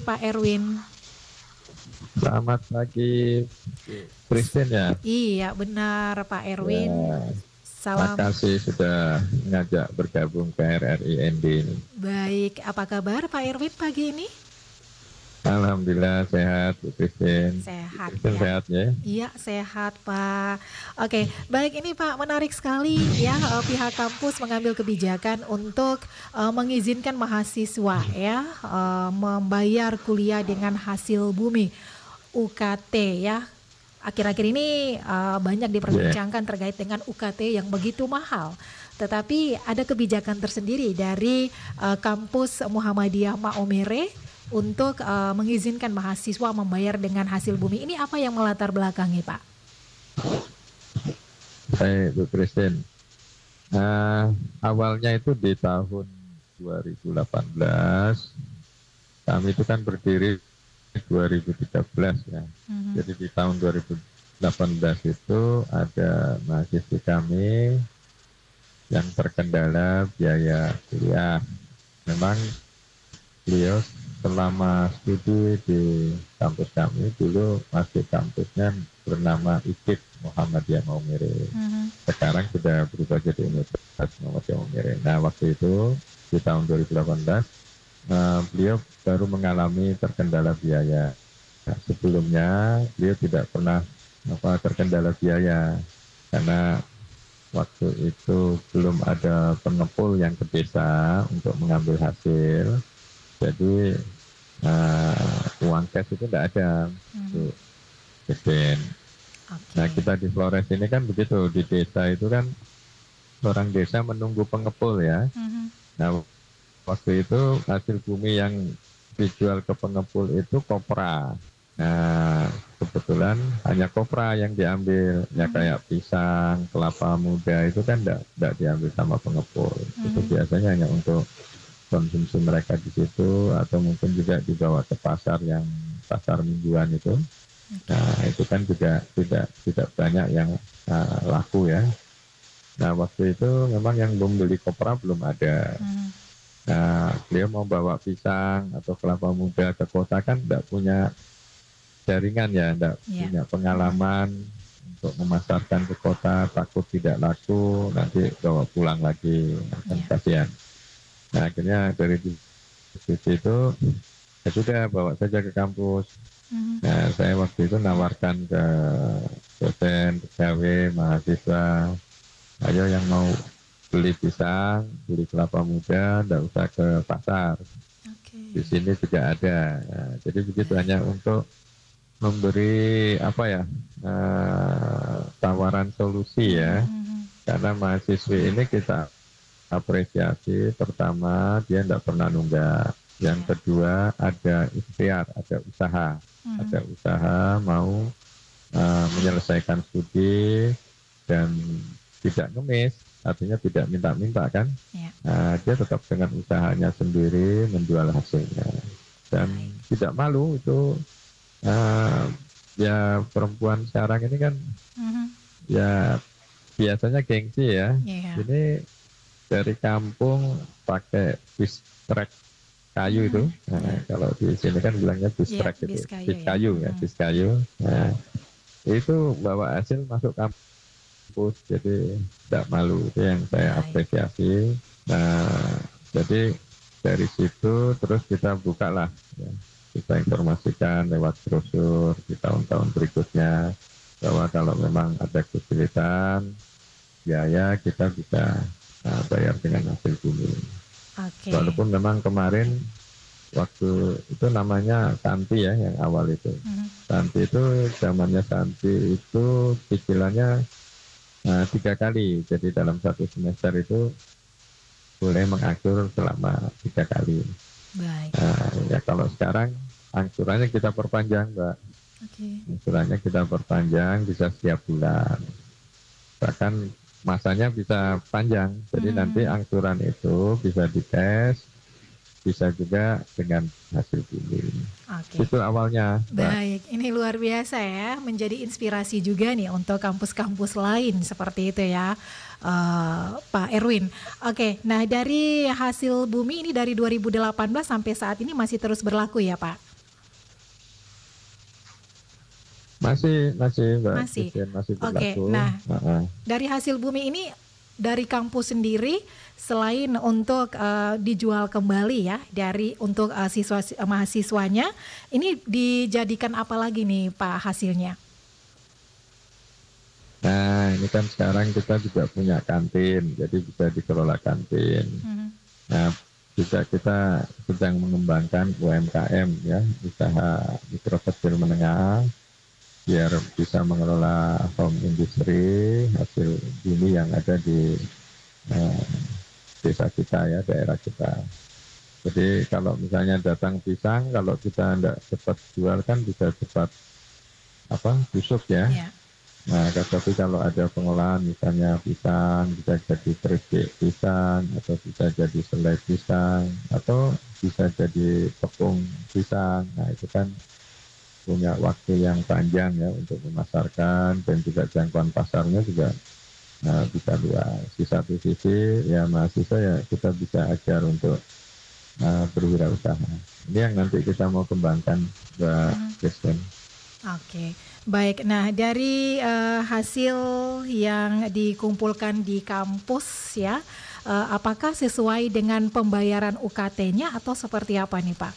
Pak Erwin. Selamat pagi, Christine ya. Iya, benar Pak Erwin. Ya, Salam. makasih sudah ngajak bergabung ke RRIND ini. Baik, apa kabar Pak Erwin pagi ini? Alhamdulillah sehat, Bu Christine. Sehat Christine ya. sehat ya? Iya, sehat Pak. Oke, baik ini Pak, menarik sekali ya pihak kampus mengambil kebijakan untuk mengizinkan mahasiswa ya membayar kuliah dengan hasil bumi UKT ya. Akhir-akhir ini banyak diperbincangkan terkait dengan UKT yang begitu mahal. Tetapi ada kebijakan tersendiri dari kampus Muhammadiyah Maumere untuk mengizinkan mahasiswa membayar dengan hasil bumi. Ini apa yang melatar belakangi, Pak? Baik, Bu Christine. Awalnya itu di tahun 2018, kami itu kan berdiri 2013 ya. Jadi di tahun 2018 itu ada mahasiswa kami yang terkendala biaya kuliah. Memang beliau selama studi di kampus kami dulu masih kampusnya bernama IKIP Muhammadiyah Maumere. Sekarang sudah berubah jadi Universitas Muhammadiyah Maumere. Nah waktu itu di tahun 2018 beliau baru mengalami terkendala biaya. Nah, sebelumnya beliau tidak pernah terkendala biaya karena waktu itu belum ada pengepul yang ke desa untuk mengambil hasil. Jadi uang cash itu tidak ada untuk Christine. Nah kita di Flores ini kan begitu, di desa itu kan orang desa menunggu pengepul ya. Nah waktu itu hasil bumi yang dijual ke pengepul itu kopra. Nah kebetulan hanya kopra yang diambil, ya kayak pisang, kelapa muda itu kan tidak diambil sama pengepul. Itu biasanya hanya untuk konsumsi mereka di situ atau mungkin juga dibawa ke pasar yang pasar mingguan itu. Nah itu kan juga tidak banyak yang laku ya. Nah waktu itu memang yang membeli kopra belum ada. Nah beliau mau bawa pisang atau kelapa muda ke kota kan tidak punya jaringan ya, tidak punya pengalaman untuk memasarkan ke kota, takut tidak laku, nanti bawa pulang lagi, kan kasihan. Nah akhirnya dari diskusi itu ya sudah bawa saja ke kampus. Nah saya waktu itu nawarkan ke dosen, pegawai, mahasiswa, ayo yang mau beli pisang, beli kelapa muda, tidak usah ke pasar. Di sini juga ada. Nah, jadi begitu hanya untuk memberi tawaran solusi ya. Karena mahasiswa ini kita apresiasi, pertama dia tidak pernah nunggak, yang kedua ada ikhtiar, ada usaha mau menyelesaikan studi dan tidak ngemis, artinya tidak minta-minta kan. Dia tetap dengan usahanya sendiri menjual hasilnya dan tidak malu. Itu ya perempuan sekarang ini kan ya biasanya gengsi ya. Ini dari kampung pakai bis trek kayu itu. Nah, kalau di sini kan bilangnya bis trek itu, bis kayu ya, bis kayu. Nah, itu bawa hasil masuk kampus, jadi tidak malu. Itu yang saya apresiasi. Nah, jadi dari situ terus kita bukalah, ya. Kita informasikan lewat brosur di tahun-tahun berikutnya bahwa kalau memang ada kesulitan biaya kita bisa bayar dengan hasil bumi. Walaupun memang kemarin waktu itu namanya Santi ya yang awal itu. Santi itu zamannya Santi itu cicilannya 3 kali. Jadi dalam satu semester itu boleh mengangsur selama 3 kali. Ya kalau sekarang angsurannya kita perpanjang, Mbak. Angsurannya kita perpanjang bisa setiap bulan. Bahkan masanya bisa panjang, jadi nanti angsuran itu bisa dites, bisa juga dengan hasil bumi. Itu awalnya. Baik, ini luar biasa ya, menjadi inspirasi juga nih untuk kampus-kampus lain seperti itu ya, Pak Erwin. Nah dari hasil bumi ini dari 2018 sampai saat ini masih terus berlaku ya Pak? Masih Mbak Masih. Christian, masih Oke, berlaku. nah dari hasil bumi ini dari kampus sendiri selain untuk dijual kembali ya dari untuk mahasiswanya, ini dijadikan apa lagi nih Pak hasilnya? Nah, ini kan sekarang kita juga punya kantin, jadi bisa dikelola kantin. Nah, juga kita sedang mengembangkan UMKM ya, usaha mikro kecil menengah, biar bisa mengelola home industri hasil bumi yang ada di desa kita ya, daerah kita. Jadi kalau misalnya datang pisang, kalau kita tidak cepat jual kan bisa cepat busuk ya. Nah, tapi kalau ada pengolahan misalnya pisang bisa jadi keripik pisang atau bisa jadi selai pisang atau bisa jadi tepung pisang. Nah, itu kan punya waktu yang panjang ya untuk memasarkan dan juga jangkauan pasarnya juga bisa luas. Di satu sisi ya mahasiswa ya kita bisa ajar untuk berwirausaha. Ini yang nanti kita mau kembangkan Mbak Kristen. Oke, baik. Nah, dari hasil yang dikumpulkan di kampus ya, apakah sesuai dengan pembayaran UKT-nya atau seperti apa nih Pak?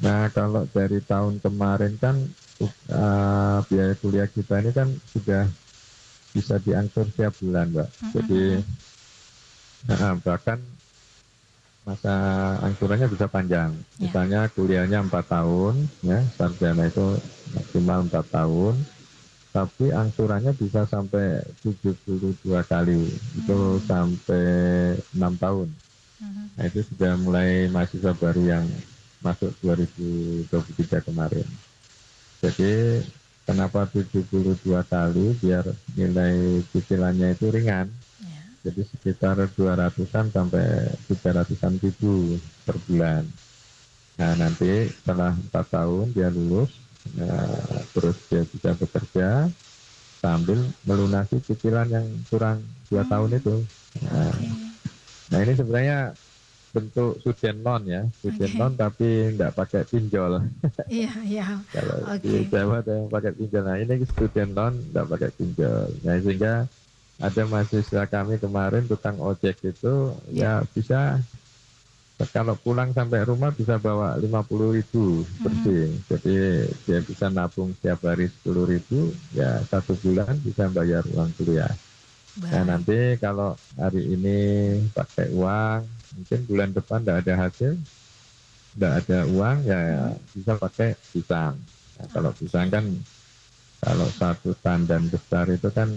Nah, kalau dari tahun kemarin kan biaya kuliah kita ini kan sudah bisa diangsur tiap bulan, Mbak. Jadi bahkan masa angsurannya bisa panjang. Misalnya kuliahnya 4 tahun, ya sarjana itu maksimal 4 tahun, tapi angsurannya bisa sampai 72 kali, itu sampai 6 tahun. Nah, itu sudah mulai mahasiswa baru yang masuk 2023 kemarin. Jadi kenapa 72 kali? Biar nilai cicilannya itu ringan. Jadi sekitar 200-an sampai 300-an ribu per bulan. Nah, nanti setelah 4 tahun dia lulus, terus dia bisa bekerja sambil melunasi cicilan yang kurang 2 tahun itu. Nah, ini sebenarnya bentuk student loan ya, student loan tapi tidak pakai pinjol. Iya. Kalau di Jawa ada yang pakai pinjol. Nah, ini student loan tidak pakai pinjol. Nah, sehingga ada mahasiswa kami kemarin tukang ojek itu ya bisa kalau pulang sampai rumah bisa bawa 50.000 bersih. Jadi dia bisa nabung setiap hari 10.000, ya 1 bulan bisa bayar uang kuliah. Nah, nanti kalau hari ini pakai uang, mungkin bulan depan tidak ada hasil, tidak ada uang, ya bisa pakai pisang. Nah, kalau pisang kan kalau satu tandan besar itu kan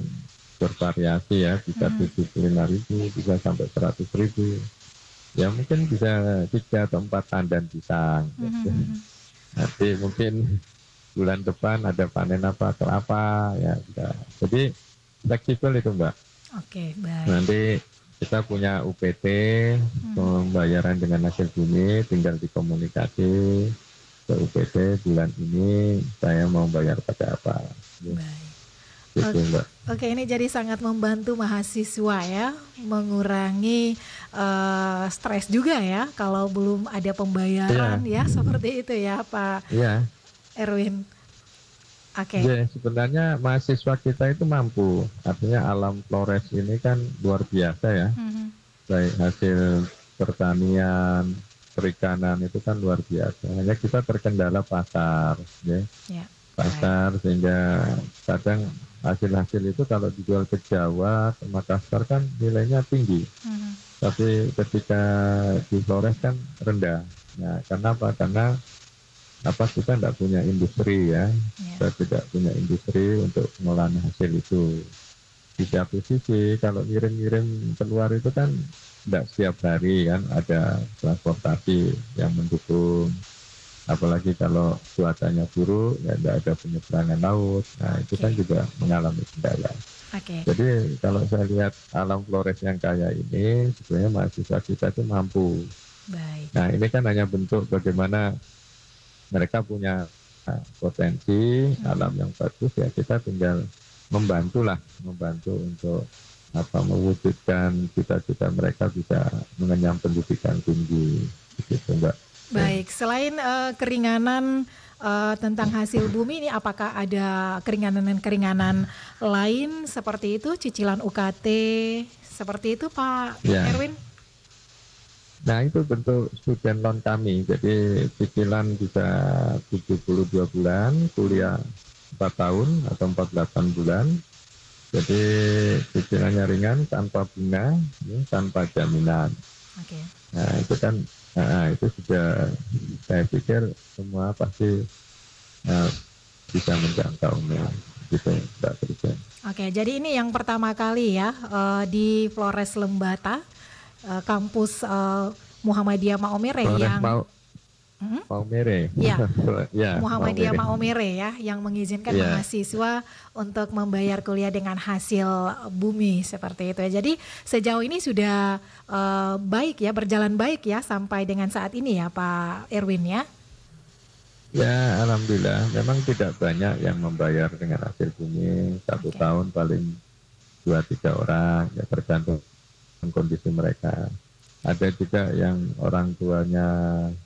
bervariasi ya, bisa 75.000, bisa sampai 100.000. Ya mungkin bisa 3 atau 4 tandan pisang. Nanti mungkin bulan depan ada panen kelapa ya. Jadi fleksibel itu Mbak. Oke, baik. Nanti kita punya UPT, pembayaran dengan hasil bumi, tinggal dikomunikasi ke UPT bulan ini saya mau bayar pakai apa. Baik. Gitu, Mbak. Oke, ini jadi sangat membantu mahasiswa ya, mengurangi stres juga ya kalau belum ada pembayaran ya, seperti itu ya Pak Erwin. Oke. Ya, sebenarnya mahasiswa kita itu mampu, artinya alam Flores ini kan luar biasa ya, baik hasil pertanian, perikanan itu kan luar biasa. Hanya kita terkendala pasar, pasar sehingga kadang hasil-hasil itu kalau dijual ke Jawa, ke Makassar kan nilainya tinggi. Tapi ketika di Flores kan rendah. Nah, kenapa? Karena kita tidak punya industri ya. Kita tidak punya industri untuk pengolahan hasil itu. Di satu sisi kalau ngirim-ngirim keluar itu kan tidak setiap hari kan ada transportasi yang mendukung. Apalagi kalau cuacanya buruk, ya tidak ada penyeberangan laut. Nah, itu kan juga mengalami kendala. Jadi kalau saya lihat alam Flores yang kaya ini, sebenarnya mahasiswa kita itu mampu. Nah, ini kan hanya bentuk bagaimana mereka punya potensi alam yang bagus, ya kita tinggal membantu untuk mewujudkan cita-cita mereka bisa mengenyam pendidikan tinggi, gitu Mbak. Baik, selain keringanan tentang hasil bumi ini, apakah ada keringanan-keringanan lain seperti itu, cicilan UKT seperti itu Pak Erwin? Nah itu bentuk student loan kami, jadi cicilan bisa 72 bulan, kuliah 4 tahun atau 48 bulan. Jadi cicilannya ringan, tanpa bunga, tanpa jaminan. Nah itu kan, itu sudah saya pikir semua pasti bisa menjangkaunya, gitu Mbak Presiden. Oke, jadi ini yang pertama kali ya di Flores Lembata, kampus Muhammadiyah Maumere yang Maumere. Ya, Muhammadiyah Maumere ya, yang mengizinkan mahasiswa untuk membayar kuliah dengan hasil bumi seperti itu ya. Jadi sejauh ini sudah baik ya, berjalan baik ya sampai dengan saat ini ya Pak Erwin ya. Ya, alhamdulillah. Memang tidak banyak yang membayar dengan hasil bumi. Satu tahun paling 2-3 orang, ya tergantung kondisi mereka. Ada juga yang orang tuanya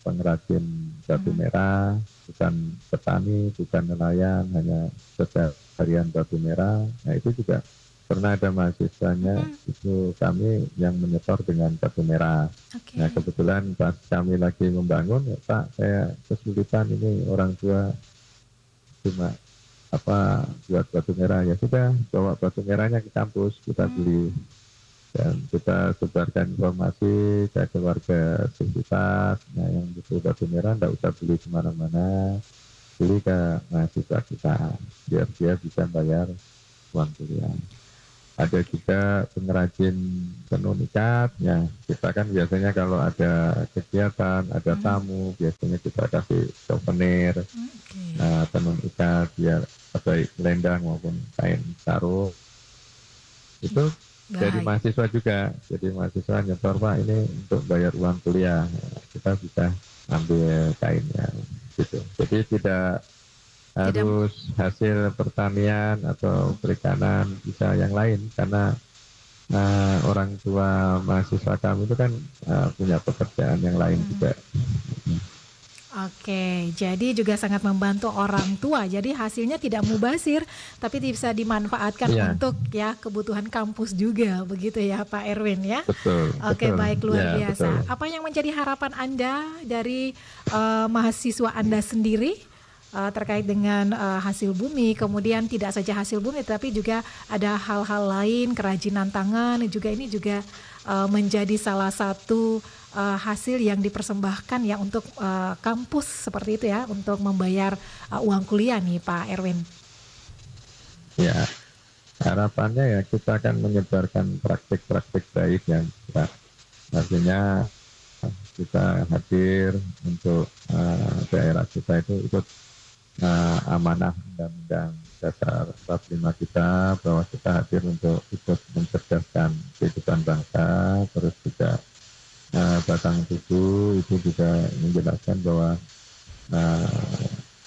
pengrajin batu merah, bukan petani, bukan nelayan, hanya keseharian batu merah. Nah itu juga pernah ada mahasiswanya, itu kami yang menyetor dengan batu merah. Nah kebetulan pas kami lagi membangun, ya, Pak saya kesulitan ini, orang tua cuma buat batu merah, ya sudah bawa batu merahnya ke kampus, kita beli. Dan kita sebarkan informasi ke keluarga sekitar, nah yang butuh batu merah tidak usah beli kemana-mana, beli ke mahasiswa kita, biar dia bisa bayar uang kuliah. Ada juga pengrajin tenun ikat, ya kita kan biasanya kalau ada kegiatan, ada tamu, biasanya kita kasih souvenir, tenun ikat, biar baik selendang maupun kain sarung, itu dari mahasiswa juga. Jadi mahasiswa nyetor, Pak ini untuk bayar uang kuliah, kita bisa ambil kainnya gitu. Jadi tidak harus hasil pertanian atau perikanan, bisa yang lain, karena orang tua mahasiswa kami itu kan punya pekerjaan yang lain juga. Oke, jadi juga sangat membantu orang tua. Jadi hasilnya tidak mubazir, tapi bisa dimanfaatkan untuk ya kebutuhan kampus juga, begitu ya Pak Erwin ya. Betul. Oke, baik, luar biasa. Betul. Apa yang menjadi harapan Anda dari mahasiswa Anda sendiri terkait dengan hasil bumi? Kemudian tidak saja hasil bumi, tapi juga ada hal-hal lain, kerajinan tangan juga, ini juga menjadi salah satu hasil yang dipersembahkan ya untuk kampus seperti itu ya, untuk membayar uang kuliah nih Pak Erwin. Ya, harapannya ya kita akan menyebarkan praktik-praktik baik yang artinya kita hadir untuk daerah kita itu ikut amanah Undang-Undang Dasar 45 kita, bahwa kita hadir untuk ikut mencerdaskan kehidupan bangsa. Terus juga Batang Tubuh itu juga menjelaskan bahwa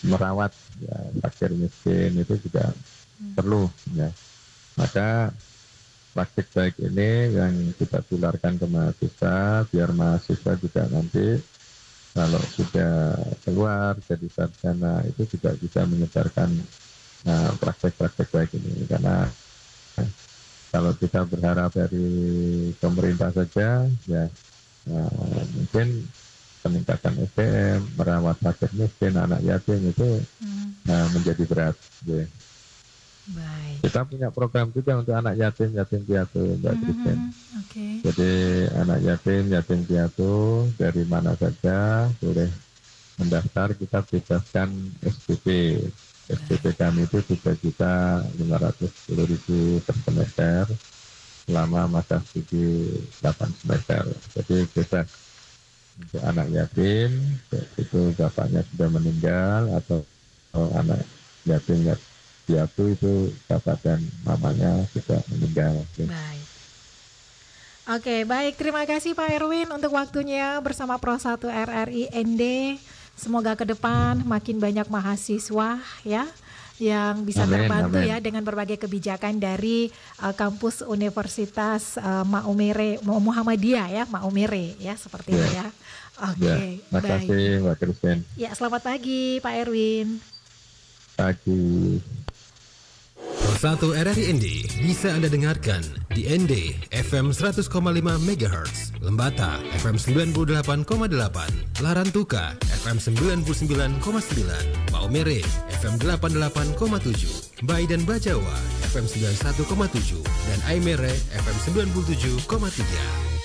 merawat ya, fakir miskin itu juga perlu ya. Maka praktik baik ini yang kita tularkan ke mahasiswa, biar mahasiswa juga nanti kalau sudah keluar jadi sarjana itu juga bisa menyebarkan praktek-praktek baik ini. Karena kalau kita berharap dari pemerintah saja ya, mungkin peningkatan SDM, merawat fakir miskin, anak yatim itu menjadi berat. Ya. Baik. Kita punya program juga untuk anak yatim piatu, Mbak Kristen. Jadi anak yatim piatu dari mana saja boleh mendaftar, kita bebaskan SPP. SPP kami itu 3.510.000 per semester selama masa studi 8 semester. Jadi bebas untuk anak yatim, itu bapaknya sudah meninggal, atau anak yatim piatu itu bapak dan mamanya sudah meninggal. Baik. Oke, baik. Terima kasih Pak Erwin untuk waktunya bersama Pro 1 RRI ND. Semoga ke depan makin banyak mahasiswa ya yang bisa terbantu ya dengan berbagai kebijakan dari kampus Universitas Maumere Muhammadiyah ya, Maumere ya, seperti itu ya. Oke, terima kasih Mbak Christine. Ya, selamat pagi Pak Erwin. Pagi. Pro 1 RRI ND bisa Anda dengarkan di ND FM 100,5 MHz, Lembata FM 98,8, Larantuka FM 99,9, Maumere FM 88,7, Bai dan Bajawa FM 91,7, dan Aimere FM 97,3.